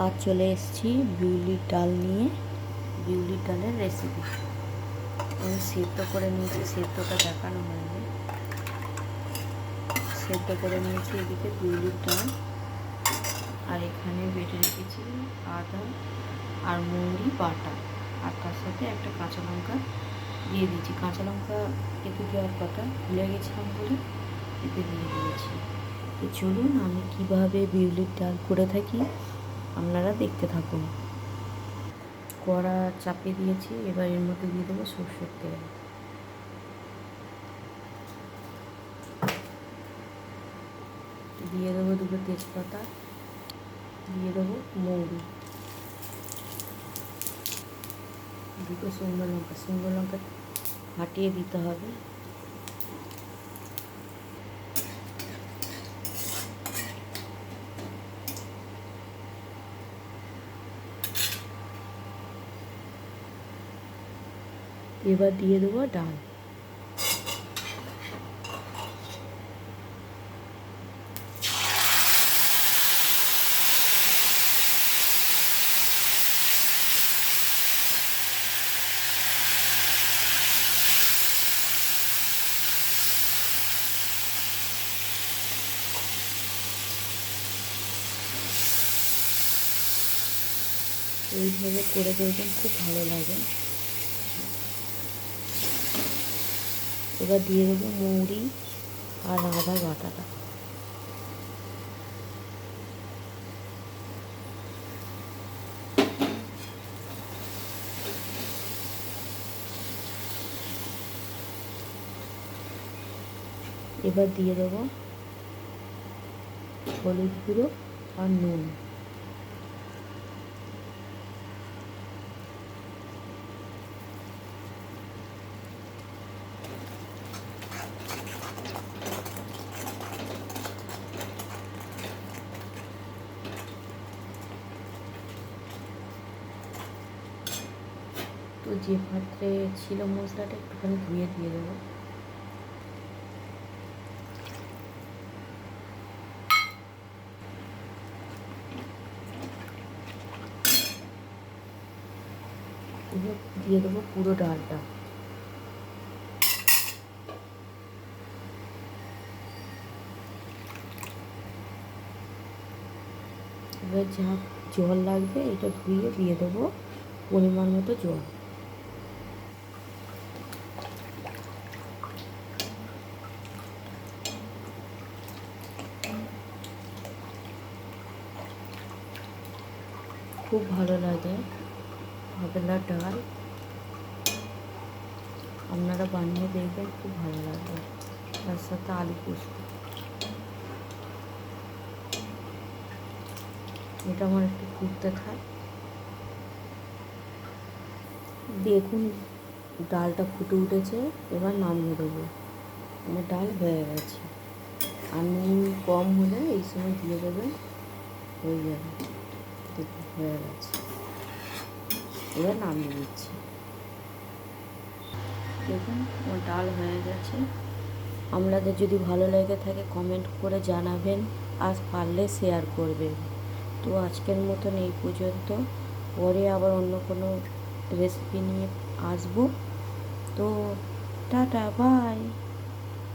আর চলে এসেছি বিউলির ডাল নিয়ে। বিউলির ডালের রেসিপি আমি সেদ্ধ করে নিয়েছি, সেদ্ধটা দেখানো হয়নি। সেদ্ধ করে নিয়েছি এদিকে বিউলির ডাল, আর এখানে বেটে রেখেছি আদা আর মৌরি বাটা, আর তার সাথে একটা কাঁচা লঙ্কা দিয়ে দিয়েছি। কাঁচা লঙ্কা এতে দেওয়ার কথা ভুলে গেছিলাম বলে এতে দিয়ে দিয়েছি। তো চলুন আমি কীভাবে বিউলির ডাল করে থাকি আপনারা দেখতে থাকুন। কড়া চাপিয়ে দিয়েছি, এবার এর মধ্যে দিয়ে দেবো সরষের তেল। দিয়ে দেবো দুটো তেজপাতা, দিয়ে দেবো মৌরি, দুটো শুকনো লঙ্কা ফাটিয়ে দিতে হবে। এবার দিয়ে দেবো ডাল। এইভাবে করে দেখবেন, খুব ভালো লাগে। এবার দিয়ে দেবো মৌরি আর আদা বাটাটা। এবার দিয়ে দেবো হলুদ গুঁড়ো আর নুন। তো যে পাত্রে ছিল মশলাটা একটুখানি ধুয়ে দিয়ে দেবো। এবার দিয়ে দেবো পুরো ডালটা। এবার যা জল লাগবে এটা ধুয়ে দিয়ে দেবো পরিমাণ মতো জল। খুব ভালো লাগে ভাবেলার ডাল, আপনারা বানিয়ে দেখবেন, খুব ভালো লাগবে। তার সাথে আলু পোস্ত, এটা আমার একটু ফুটতে থাক। দেখুন ডালটা ফুটে উঠেছে, এবার নামিয়ে দেবো। আমার ডাল হয়ে গেছে। আর নুন কম হলে এই সময় দিয়ে দেবেন, হয়ে যাবে। দেখুন হয়ে গেছে, এবার নামিয়ে দিচ্ছি। দেখুন আমার ডাল হয়ে গেছে। আপনাদের যদি ভালো লেগে থাকে কমেন্ট করে জানাবেন, আর পারলে শেয়ার করবেন। তো আজকের মতন এই পর্যন্ত, পরে আবার অন্য কোনো রেসিপি নিয়ে আসবো। তো টাটা, বাই।